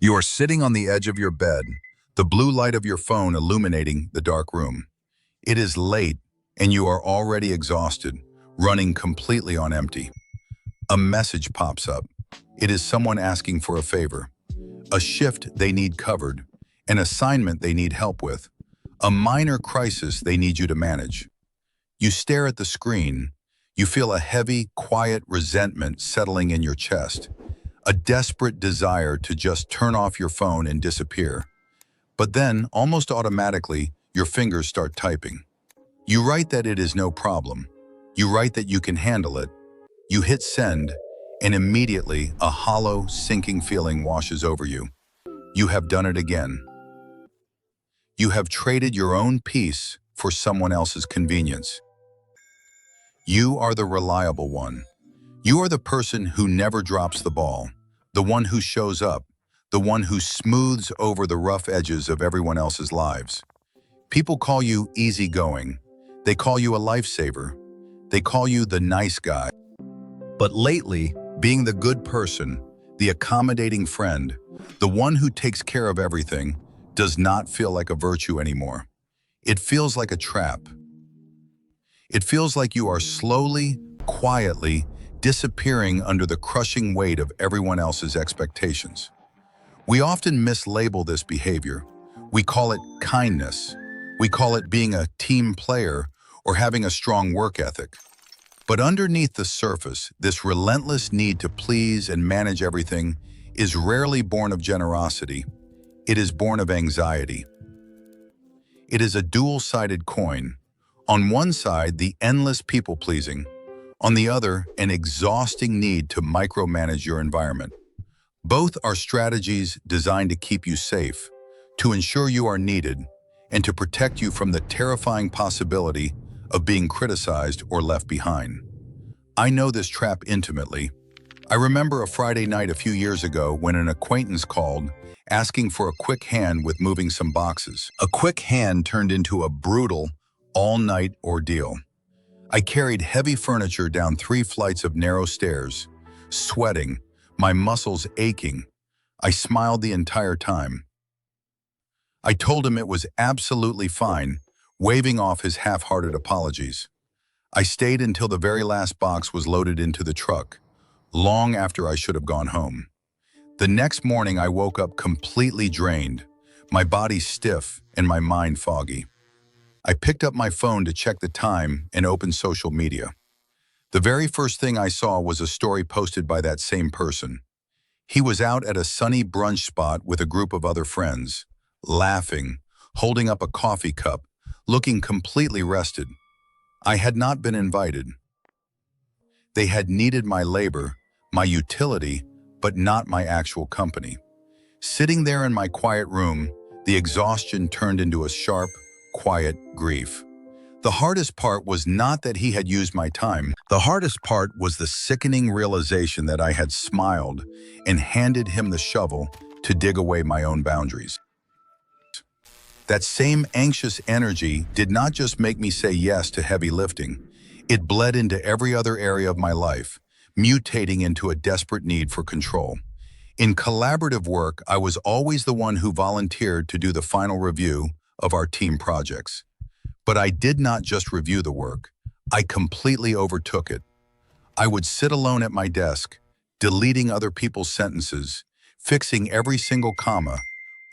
You are sitting on the edge of your bed, the blue light of your phone illuminating the dark room. It is late, and you are already exhausted, running completely on empty. A message pops up. It is someone asking for a favor, a shift they need covered, an assignment they need help with, a minor crisis they need you to manage. You stare at the screen. You feel a heavy, quiet resentment settling in your chest, a desperate desire to just turn off your phone and disappear. But then, almost automatically, your fingers start typing. You write that it is no problem. You write that you can handle it. You hit send, and immediately a hollow, sinking feeling washes over you. You have done it again. You have traded your own peace for someone else's convenience. You are the reliable one. You are the person who never drops the ball, the one who shows up, the one who smooths over the rough edges of everyone else's lives. People call you easygoing. They call you a lifesaver. They call you the nice guy. But lately, being the good person, the accommodating friend, the one who takes care of everything, does not feel like a virtue anymore. It feels like a trap. It feels like you are slowly, quietly, disappearing under the crushing weight of everyone else's expectations. We often mislabel this behavior. We call it kindness. We call it being a team player or having a strong work ethic. But underneath the surface, this relentless need to please and manage everything is rarely born of generosity. It is born of anxiety. It is a dual-sided coin. On one side, the endless people-pleasing. On the other, an exhausting need to micromanage your environment. Both are strategies designed to keep you safe, to ensure you are needed, and to protect you from the terrifying possibility of being criticized or left behind. I know this trap intimately. I remember a Friday night a few years ago when an acquaintance called, asking for a quick hand with moving some boxes. A quick hand turned into a brutal, all-night ordeal. I carried heavy furniture down 3 flights of narrow stairs, sweating, my muscles aching. I smiled the entire time. I told him it was absolutely fine, waving off his half-hearted apologies. I stayed until the very last box was loaded into the truck, long after I should have gone home. The next morning I woke up completely drained, my body stiff and my mind foggy. I picked up my phone to check the time and opened social media. The very first thing I saw was a story posted by that same person. He was out at a sunny brunch spot with a group of other friends, laughing, holding up a coffee cup, looking completely rested. I had not been invited. They had needed my labor, my utility, but not my actual company. Sitting there in my quiet room, the exhaustion turned into a sharp, quiet grief. The hardest part was not that he had used my time. The hardest part was the sickening realization that I had smiled and handed him the shovel to dig away my own boundaries. That same anxious energy did not just make me say yes to heavy lifting. It bled into every other area of my life, mutating into a desperate need for control. In collaborative work, I was always the one who volunteered to do the final review of our team projects. But I did not just review the work. I completely overtook it. I would sit alone at my desk, deleting other people's sentences, fixing every single comma,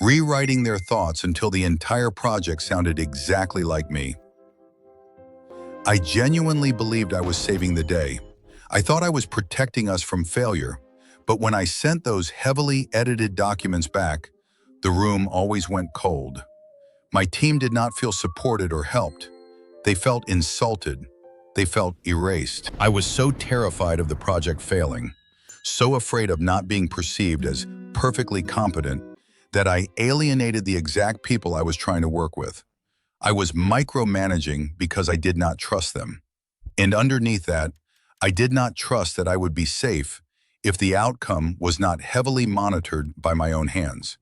rewriting their thoughts until the entire project sounded exactly like me. I genuinely believed I was saving the day. I thought I was protecting us from failure, but when I sent those heavily edited documents back, the room always went cold. My team did not feel supported or helped. They felt insulted. They felt erased. I was so terrified of the project failing, so afraid of not being perceived as perfectly competent, that I alienated the exact people I was trying to work with. I was micromanaging because I did not trust them. And underneath that, I did not trust that I would be safe if the outcome was not heavily monitored by my own hands.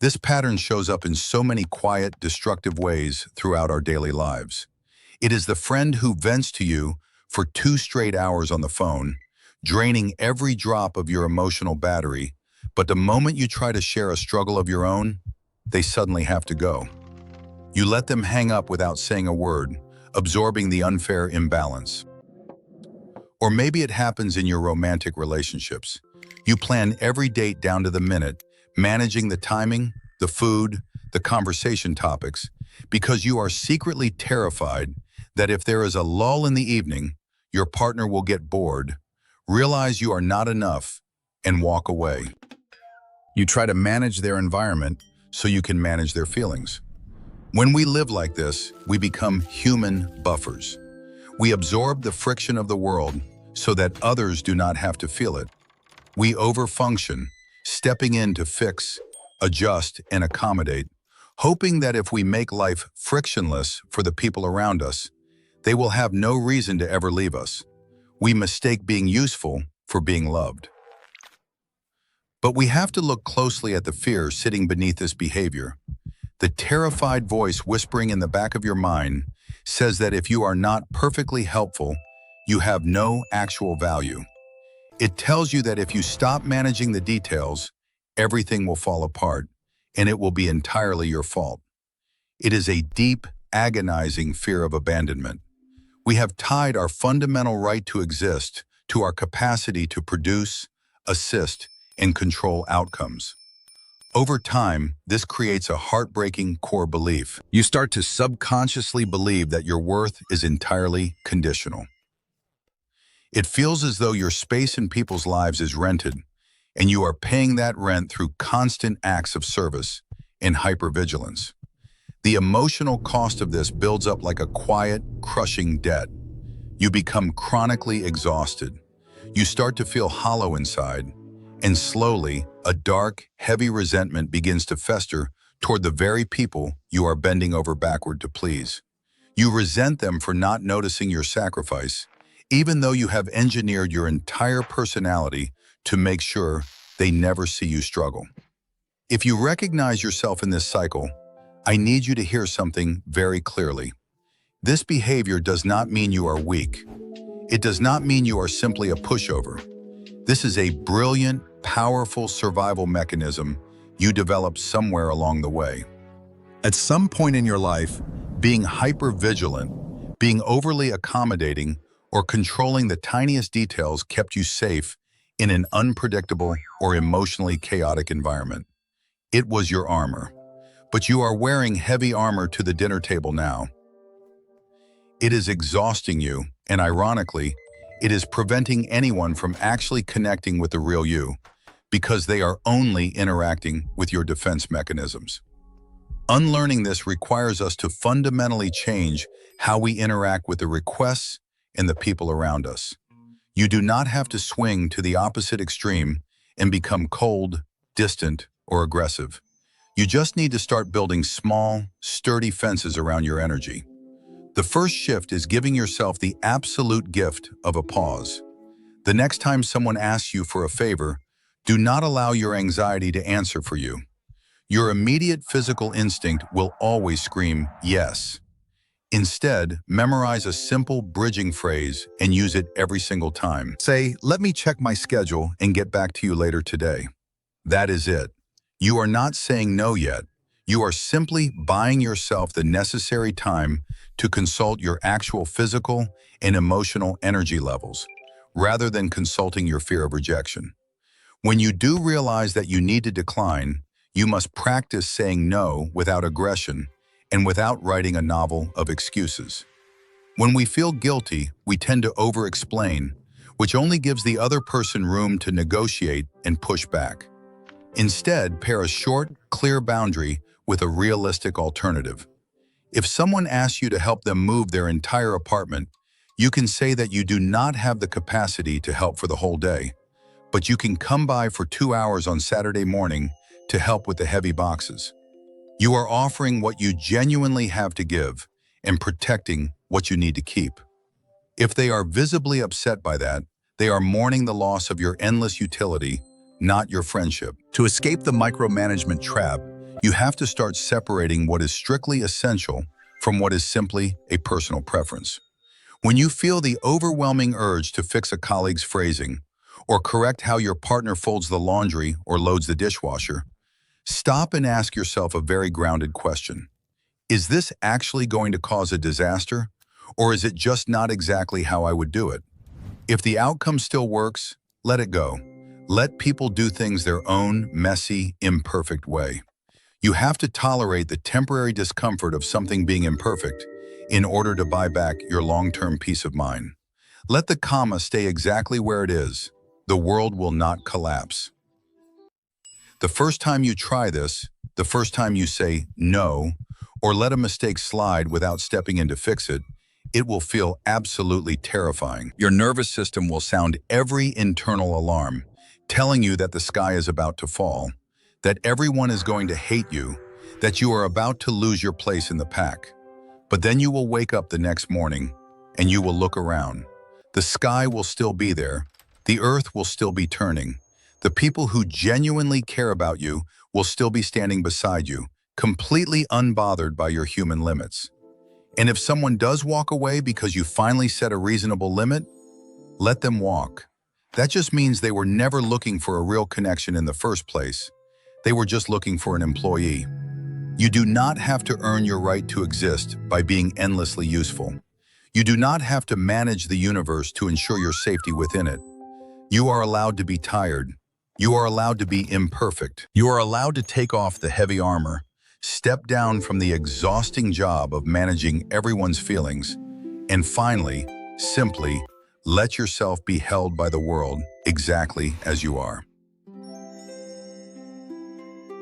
This pattern shows up in so many quiet, destructive ways throughout our daily lives. It is the friend who vents to you for 2 straight hours on the phone, draining every drop of your emotional battery, But the moment you try to share a struggle of your own, they suddenly have to go. You let them hang up without saying a word, absorbing the unfair imbalance. Or maybe it happens in your romantic relationships. You plan every date down to the minute, managing the timing, the food, the conversation topics, because you are secretly terrified that if there is a lull in the evening, your partner will get bored, realize you are not enough, and walk away. You try to manage their environment so you can manage their feelings. When we live like this, we become human buffers. We absorb the friction of the world so that others do not have to feel it. We overfunction, stepping in to fix, adjust, and accommodate, hoping that if we make life frictionless for the people around us, they will have no reason to ever leave us. We mistake being useful for being loved. But we have to look closely at the fear sitting beneath this behavior. The terrified voice whispering in the back of your mind says that if you are not perfectly helpful, you have no actual value. It tells you that if you stop managing the details, everything will fall apart, and it will be entirely your fault. It is a deep, agonizing fear of abandonment. We have tied our fundamental right to exist to our capacity to produce, assist, and control outcomes. Over time, this creates a heartbreaking core belief. You start to subconsciously believe that your worth is entirely conditional. It feels as though your space in people's lives is rented, and you are paying that rent through constant acts of service and hypervigilance. The emotional cost of this builds up like a quiet, crushing debt. You become chronically exhausted. You start to feel hollow inside, and slowly, a dark, heavy resentment begins to fester toward the very people you are bending over backward to please. You resent them for not noticing your sacrifice, even though you have engineered your entire personality to make sure they never see you struggle. If you recognize yourself in this cycle, I need you to hear something very clearly. This behavior does not mean you are weak. It does not mean you are simply a pushover. This is a brilliant, powerful survival mechanism you developed somewhere along the way. At some point in your life, being hyper-vigilant, being overly accommodating, or controlling the tiniest details kept you safe in an unpredictable or emotionally chaotic environment. It was your armor. But you are wearing heavy armor to the dinner table now. It is exhausting you, and ironically, it is preventing anyone from actually connecting with the real you, because they are only interacting with your defense mechanisms. Unlearning this requires us to fundamentally change how we interact with the requests and the people around us. You do not have to swing to the opposite extreme and become cold, distant, or aggressive. You just need to start building small, sturdy fences around your energy. The first shift is giving yourself the absolute gift of a pause. The next time someone asks you for a favor, do not allow your anxiety to answer for you. Your immediate physical instinct will always scream, yes. Instead, memorize a simple bridging phrase and use it every single time. Say, let me check my schedule and get back to you later today. That is it. You are not saying no yet. You are simply buying yourself the necessary time to consult your actual physical and emotional energy levels, rather than consulting your fear of rejection. When you do realize that you need to decline, you must practice saying no without aggression and without writing a novel of excuses. When we feel guilty, we tend to over-explain, which only gives the other person room to negotiate and push back. Instead, pair a short, clear boundary with a realistic alternative. If someone asks you to help them move their entire apartment, you can say that you do not have the capacity to help for the whole day, but you can come by for 2 hours on Saturday morning to help with the heavy boxes. You are offering what you genuinely have to give and protecting what you need to keep. If they are visibly upset by that, they are mourning the loss of your endless utility, not your friendship. To escape the micromanagement trap, you have to start separating what is strictly essential from what is simply a personal preference. When you feel the overwhelming urge to fix a colleague's phrasing, or correct how your partner folds the laundry or loads the dishwasher, stop and ask yourself a very grounded question. Is this actually going to cause a disaster, or is it just not exactly how I would do it? If the outcome still works, let it go. Let people do things their own messy, imperfect way. You have to tolerate the temporary discomfort of something being imperfect in order to buy back your long-term peace of mind. Let the comma stay exactly where it is. The world will not collapse. The first time you try this, the first time you say no, or let a mistake slide without stepping in to fix it, it will feel absolutely terrifying. Your nervous system will sound every internal alarm, telling you that the sky is about to fall, that everyone is going to hate you, that you are about to lose your place in the pack. But then you will wake up the next morning and you will look around. The sky will still be there. The earth will still be turning. The people who genuinely care about you will still be standing beside you, completely unbothered by your human limits. And if someone does walk away because you finally set a reasonable limit, let them walk. That just means they were never looking for a real connection in the first place. They were just looking for an employee. You do not have to earn your right to exist by being endlessly useful. You do not have to manage the universe to ensure your safety within it. You are allowed to be tired. You are allowed to be imperfect. You are allowed to take off the heavy armor, step down from the exhausting job of managing everyone's feelings, and finally, simply, let yourself be held by the world exactly as you are.